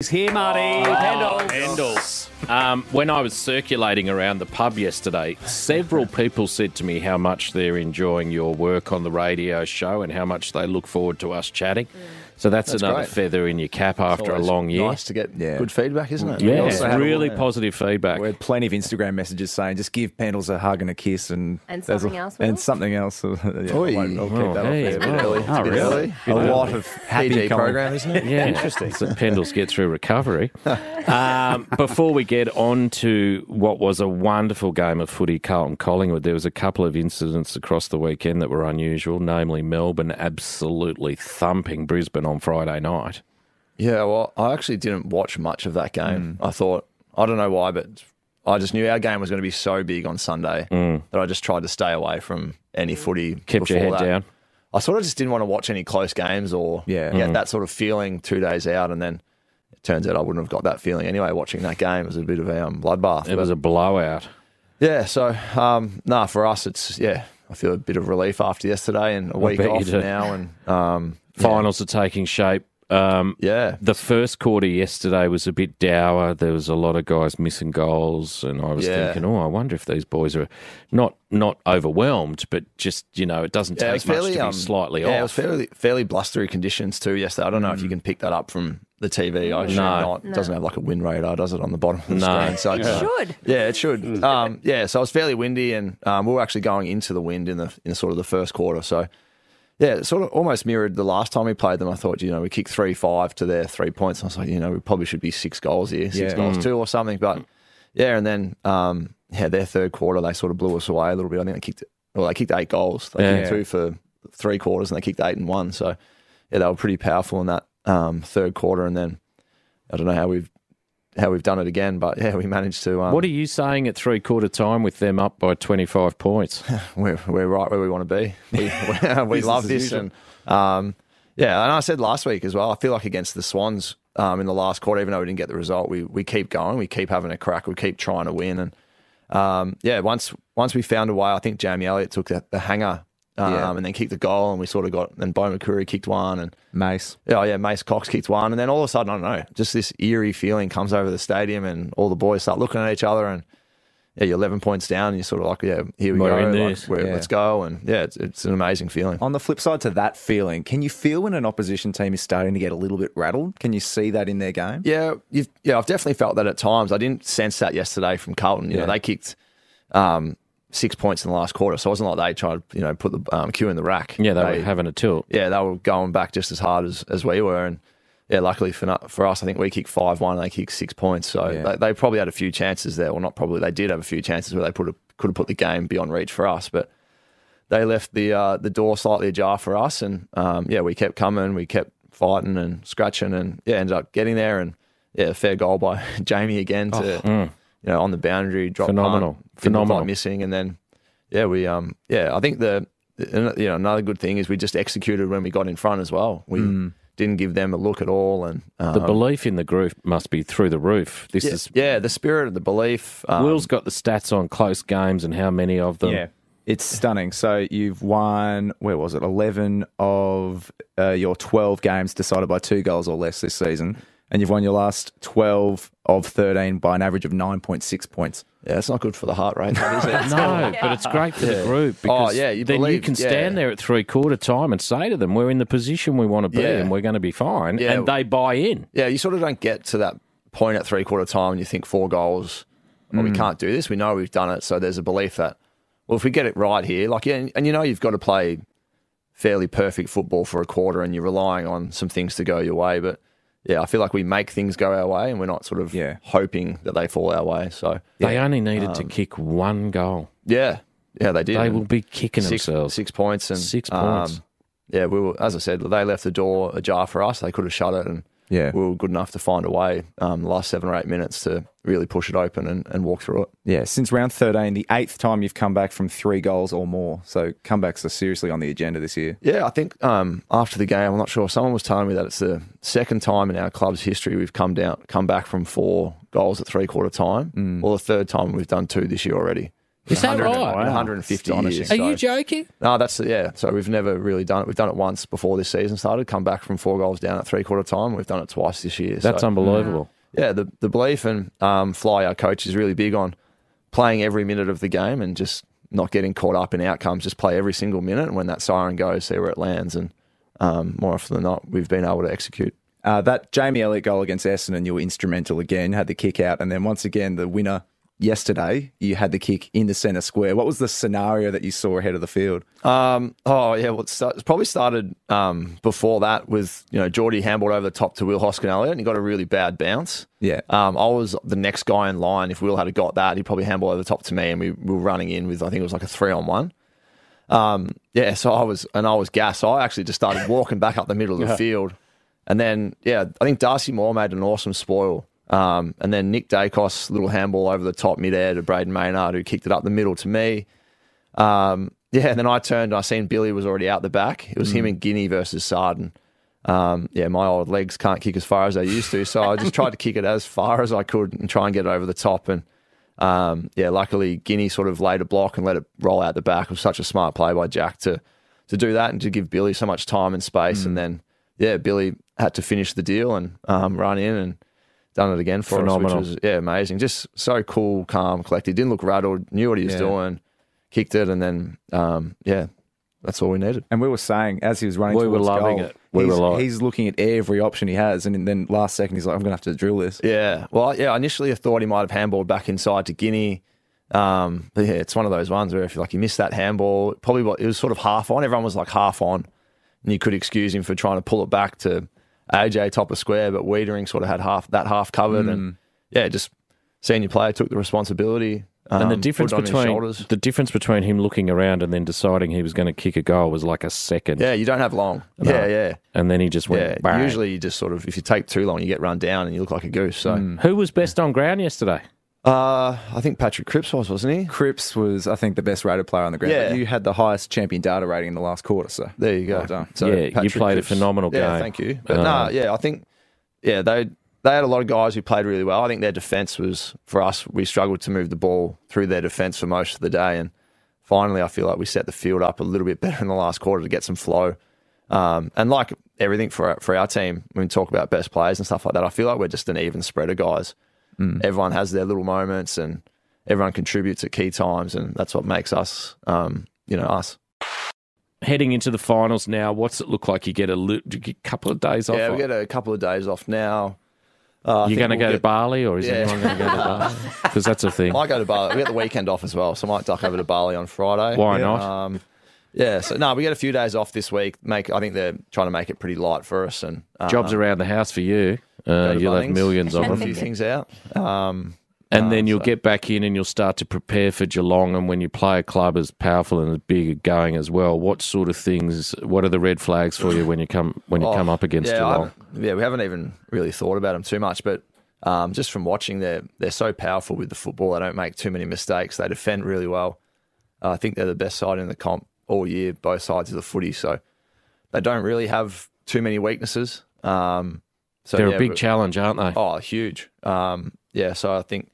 He's here, Marty. Pendles. When I was circulating around the pub yesterday, several people said to me how much they're enjoying your work on the radio show and how much they look forward to us chatting. So that's another great. feather in your cap after a long year. Nice to get good feedback, isn't it? Yeah, it's really positive feedback. We had plenty of Instagram messages saying just give Pendles a hug and a kiss and something else. Will? And something else. I'll keep that off. Really? A lot of happy PG program, isn't it? Yeah, interesting. So Pendles get through recovery. Before we get on to what was a wonderful game of footy, Carlton Collingwood, there was a couple of incidents across the weekend that were unusual, namely Melbourne absolutely thumping Brisbane on Friday night. Yeah, well, I actually didn't watch much of that game. I thought, I don't know why, but I just knew our game was going to be so big on Sunday that I just tried to stay away from any footy. Kept your head down. I sort of just didn't want to watch any close games or get that sort of feeling 2 days out, and then it turns out I wouldn't have got that feeling anyway watching that game. It was a bit of a bloodbath. It was a blowout. Yeah, so, for us, it's, I feel a bit of relief after yesterday and a week off now. And finals are taking shape. The first quarter yesterday was a bit dour. There was a lot of guys missing goals, and I was thinking, I wonder if these boys are not overwhelmed, but just, it doesn't take much to be slightly off. Yeah, it was fairly blustery conditions too yesterday. I don't know if you can pick that up from the TV. I assume not. It doesn't have like a wind radar, does it, on the bottom of the screen? So it should. Yeah, it should. So it was fairly windy, and we were actually going into the wind in sort of the first quarter. So yeah, it sort of almost mirrored the last time we played them. I thought, we kicked 3-5 to their 3 points. I was like, we probably should be 6 goals here, 6 goals 2 or something. But and then their third quarter they sort of blew us away a little bit. I think they kicked 8 goals. They kicked 2 for 3 quarters, and they kicked 8 and 1. So they were pretty powerful in that third quarter. And then I don't know how we've done it again, but we managed to. What are you saying at 3/4 time with them up by 25 points? We're right where we want to be. We love this, and and I said last week as well. I feel like against the Swans in the last quarter, even though we didn't get the result, we keep going, we keep having a crack, we keep trying to win, and once we found a way, I think Jamie Elliott took the hanger. And then kicked the goal, and we sort of got. Then Bo McCurry kicked one, and Mace. Mace Cox kicked one, and then all of a sudden, I don't know, just this eerie feeling comes over the stadium, and all the boys start looking at each other, and you're 11 points down, and you're sort of like, here we We're go, in this. Let's go, and it's an amazing feeling. On the flip side to that feeling, can you feel when an opposition team is starting to get a little bit rattled? Can you see that in their game? Yeah, I've definitely felt that at times. I didn't sense that yesterday from Carlton. They kicked 6 points in the last quarter, so it wasn't like they tried to put the cue in the rack. Yeah, they were having a tilt. Yeah, they were going back just as hard as we were, and luckily for us, I think we kicked 5-1 and they kicked 6 points, so they probably had a few chances there. Well, not probably, they did have a few chances where they could have put the game beyond reach for us, but they left the door slightly ajar for us, and we kept coming, we kept fighting and scratching, and ended up getting there, and a fair goal by Jamie again to on the boundary, drop phenomenal, like missing, and then I think another good thing is we just executed when we got in front as well. We didn't give them a look at all, and the belief in the group must be through the roof. This is the spirit of the belief. Will's got the stats on close games and how many of them. Yeah, it's stunning. So you've won, 11 of your 12 games decided by 2 goals or less this season. And you've won your last 12 of 13 by an average of 9.6 points. Yeah, it's not good for the heart rate, that, is it? No, but it's great for the group because you can stand there at 3/4 time and say to them, we're in the position we want to be and we're going to be fine, and they buy in. Yeah, you sort of don't get to that point at 3/4 time and you think 4 goals, we can't do this. We know we've done it, so there's a belief that, if we get it right here, and you've got to play fairly perfect football for a quarter and you're relying on some things to go your way, but I feel like we make things go our way and we're not sort of hoping that they fall our way. So they only needed to kick 1 goal. Yeah, they did. They will be kicking themselves. 6 points. And 6 points. We were, as I said, they left the door ajar for us. They could have shut it, and we were good enough to find a way the last 7 or 8 minutes to really push it open and walk through it. Yeah, since round 13, the 8th time you've come back from 3 goals or more. So comebacks are seriously on the agenda this year. Yeah, I think after the game, I'm not sure, someone was telling me that it's the second time in our club's history we've come back from 4 goals at 3/4 time, or the third time we've done 2 this year already. Is that right? 150 years. Are you joking? No, so we've never really done it. We've done it once before this season started, come back from 4 goals down at three-quarter time. We've done it twice this year. That's unbelievable. Yeah, the belief and Fly, our coach, is really big on playing every minute of the game and just not getting caught up in outcomes. Just play every single minute, and when that siren goes, see where it lands. And more often than not, we've been able to execute. That Jamie Elliott goal against Essendon, you were instrumental again, had the kick out, and then once again, the winner yesterday, you had the kick in the centre square. What was the scenario that you saw ahead of the field? It's probably started before that with, Geordie handballed over the top to Will Hoskin Elliott, and he got a really bad bounce. Yeah. I was the next guy in line. If Will had got that, he'd probably handball over the top to me, and we were running in with, I think it was like a 3-on-1. So I was gassed. So I actually just started walking back up the middle of the field. And then, I think Darcy Moore made an awesome spoil. And then Nick Dacos, little handball over the top mid-air to Braden Maynard, who kicked it up the middle to me. And then I turned and I seen Billy was already out the back. It was him and Guinea versus Sarden. My old legs can't kick as far as they used to, so I just tried to kick it as far as I could and try and get it over the top. And luckily Guinea sort of laid a block and let it roll out the back. It was such a smart play by Jack to do that and to give Billy so much time and space. And then, Billy had to finish the deal and run in and done it again for Phenomenal. us, which was amazing. Just so cool, calm, collected. Didn't look rattled, knew what he was doing, kicked it, and then, that's all we needed. And we were saying, as he was running We were towards loving goal, it. he's looking at every option he has, and then last second he's like, I'm going to have to drill this. Yeah. Well, initially I thought he might have handballed back inside to Guinea. But it's one of those ones where if you missed that handball, it was sort of half on. Everyone was like half on, and you could excuse him for trying to pull it back to AJ top of square, but Wiedering sort of had half covered, and just senior player took the responsibility. And the difference put it on his shoulders. between him looking around and then deciding he was going to kick a goal was like a second. Yeah, you don't have long. No. Yeah. And then he just went bang. Usually you just sort of, if you take too long, you get run down and you look like a goose. So Who was best on ground yesterday? I think Patrick Cripps wasn't he? Cripps was, I think, the best rated player on the ground. Yeah. But you had the highest champion data rating in the last quarter, so There you go. well done. So you Patrick played Cripps- a phenomenal game. Yeah, thank you. But I think, they had a lot of guys who played really well. I think their defence was, for us, we struggled to move the ball through their defence for most of the day. And finally, I feel like we set the field up a little bit better in the last quarter to get some flow. And like everything for our team, when we talk about best players and stuff like that, I feel like we're just an even spread of guys. Everyone has their little moments and everyone contributes at key times, and that's what makes us, us. Heading into the finals now, what's it look like? You get a couple of days off? Yeah, we get a couple of days off now. You're going to go to Bali, or is anyone going to go to Bali? Because that's a thing. I might go to Bali. We get the weekend off as well, so I might duck over to Bali on Friday. Why not? We get a few days off this week. I think they're trying to make it pretty light for us. And Jobs around the house for you. You'll have millions of a them. few things out. And then you'll get back in and you'll start to prepare for Geelong. And when you play a club as powerful and as big going as well, what sort of things? What are the red flags for you when you come up against Geelong? We haven't even really thought about them too much, but just from watching, they're so powerful with the football. They don't make too many mistakes. They defend really well. I think they're the best side in the comp all year, both sides of the footy. So they don't really have too many weaknesses. They're a big challenge, aren't they? Oh, huge. So I think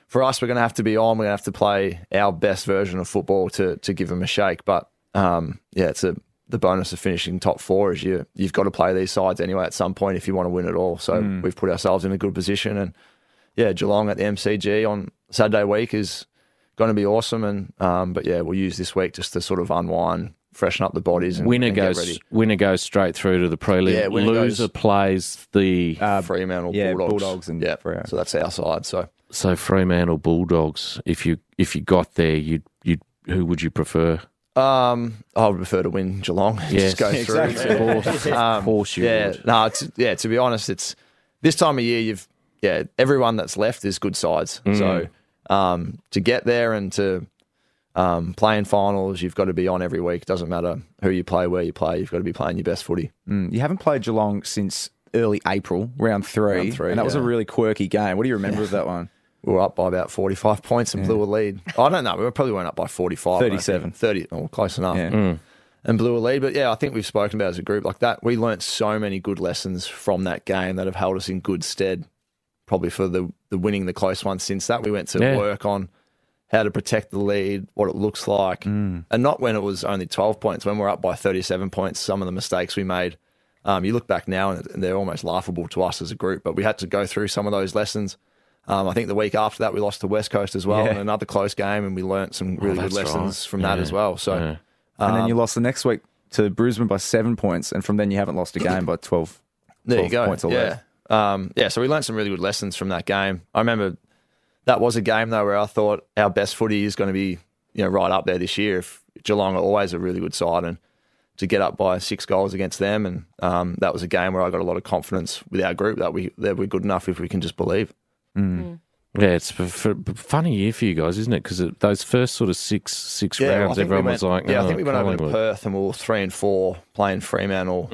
for us, we're going to have to be on. We're going to have to play our best version of football to give them a shake. But it's the bonus of finishing top four is you've got to play these sides anyway at some point if you want to win it all. So we've put ourselves in a good position. And Geelong at the MCG on Saturday week is going to be awesome. And we'll use this week just to sort of unwind, freshen up the bodies, and winner get ready. Winner goes straight through to the prelim. Yeah, loser plays the Fremantle Bulldogs and so that's our side. So Fremantle Bulldogs. If you got there, who would you prefer? I would prefer to win Geelong. Yes, just go through. Exactly. Of course you would. To be honest, it's this time of year. Everyone that's left is good sides. So to get there and to play in finals, you've got to be on every week. It doesn't matter who you play, where you play. You've got to be playing your best footy. You haven't played Geelong since early April, round three, and that was a really quirky game. What do you remember of that one? We were up by about 45 points and blew a lead. I don't know. We probably weren't up by 45. 37. 30, close enough. Yeah. And blew a lead. But I think we've spoken about it as a group like that. We learnt so many good lessons from that game that have held us in good stead, probably for the winning the close one since that. We went to work on how to protect the lead, what it looks like, and not when it was only 12 points. When we're up by 37 points, some of the mistakes we made, you look back now and they're almost laughable to us as a group, but we had to go through some of those lessons. I think the week after that we lost to West Coast as well in another close game, and we learnt some really good lessons from that as well. So, and then you lost the next week to Brisbane by 7 points, and from then you haven't lost a game by 12 there you go. points or less. So we learnt some really good lessons from that game. I remember that was a game though where I thought our best footy is going to be, right up there this year. If Geelong are always a really good side, and to get up by 6 goals against them, and that was a game where I got a lot of confidence with our group that we're good enough if we can just believe. Yeah, it's a funny year for you guys, isn't it? Because those first sort of six rounds, everyone was like, I think we went over to Perth and we were 3-4 playing Fremantle,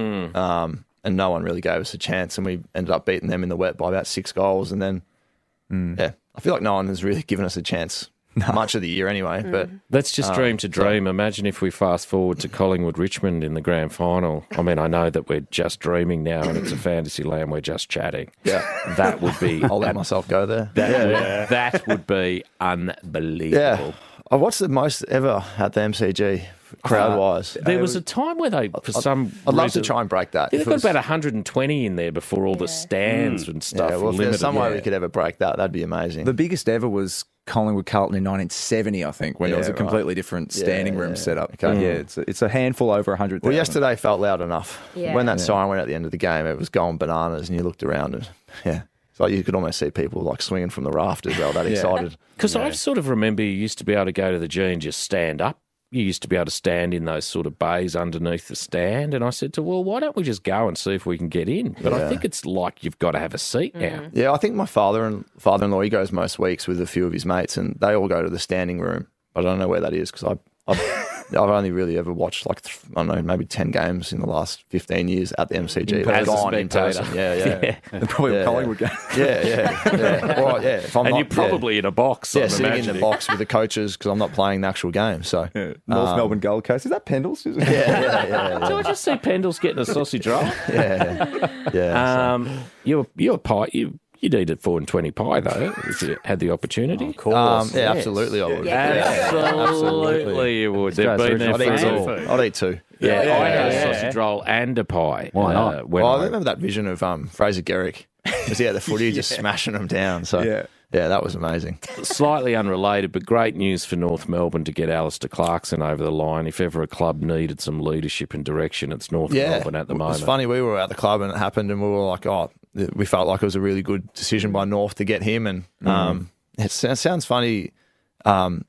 and no one really gave us a chance, and we ended up beating them in the wet by about 6 goals, and then I feel like no one has really given us a chance much of the year anyway. But let's just dream to dream. Imagine if we fast forward to Collingwood Richmond in the grand final. I mean, I know that we're just dreaming now and it's a fantasy land, we're just chatting. Yeah. That would be... I'll let myself go there. That would be unbelievable. Yeah. I watched the most ever at the MCG, crowd-wise. There was a time where they, for some I'd love reason, to try and break that. they've got about 120 in there before all the stands and stuff. Yeah, well, if there's some way we could ever break that, that'd be amazing. The biggest ever was Collingwood Carlton in 1970, I think, when it was a completely different standing room setup. Okay. Yeah, it's a handful over 100,000. Well, yesterday felt loud enough. Yeah. When that siren went at the end of the game, it was going bananas, and you looked around and, it's like you could almost see people like swinging from the rafters. They were that excited. Because I sort of remember you used to be able to go to the G and just stand up. You used to be able to stand in those sort of bays underneath the stand. And I said to, well, why don't we just go and see if we can get in? But I think it's like you've got to have a seat now. Yeah, I think my father-in-law, he goes most weeks with a few of his mates, and they all go to the standing room. I don't know where that is because I've only really ever watched I don't know, maybe 10 games in the last 15 years at the MCG. As a gone in person. spectator. And probably a Collingwood game. Well, if I'm And not, you're probably in a box. I'm sitting in imagining. the box with the coaches because I'm not playing the actual game. So North Melbourne Gold Coast. Is that Pendles? Did I just see Pendle's getting a sausage roll? You're a pie. You'd eat a 4-20 pie, though, if you had the opportunity. Of course. Absolutely I would. Absolutely you would. They've been there for I'd eat two. I had a sausage roll and a pie. Why not? I remember that vision of Fraser Garrick. Was he at the footy just smashing them down? So that was amazing. Slightly unrelated, but great news for North Melbourne to get Alistair Clarkson over the line. If ever a club needed some leadership and direction, it's North Melbourne at the moment. It's funny, we were at the club and it happened and we were like, we felt like it was a really good decision by North to get him. And it sounds funny. I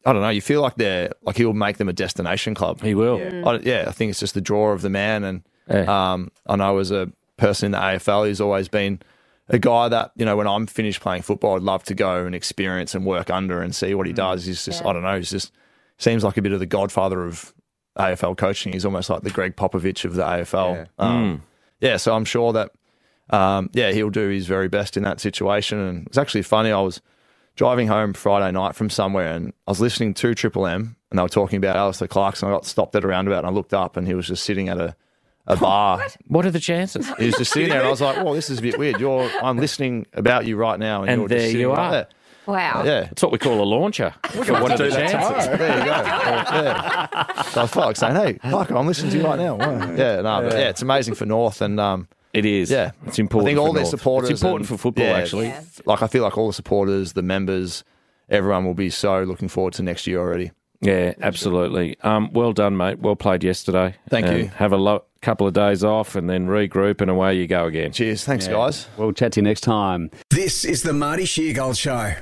don't know. You feel like he'll make them a destination club. He will. I think it's just the draw of the man. And I know as a person in the AFL, he's always been a guy that, when I'm finished playing football, I'd love to go and experience and work under and see what he does. He's just, I don't know, he's just seems like a bit of the godfather of AFL coaching. He's almost like the Greg Popovich of the AFL. So I'm sure that, he'll do his very best in that situation. And it's actually funny, I was driving home Friday night from somewhere and I was listening to Triple M and they were talking about Alistair Clarkson. I got stopped at a roundabout and I looked up and he was just sitting at a bar. What are the chances? He was just sitting there and I was like, well, this is a bit weird. I'm listening about you right now and you're there just sitting you right are. there. Wow. Yeah. It's what we call a launcher. What are the chances? There you go. So I felt like saying, hey, Clark, I'm listening to you right now. Wow. But it's amazing for North and it is. Yeah. It's important. I think for all their North. supporters. It's important for football, actually. Yeah. Like I feel like all the supporters, the members, everyone will be so looking forward to next year already. Yeah, absolutely. Well done, mate. Well played yesterday. Thank you. Have a couple of days off and then regroup and away you go again. Cheers. Thanks, guys. We'll chat to you next time. This is the Marty Sheargold Show.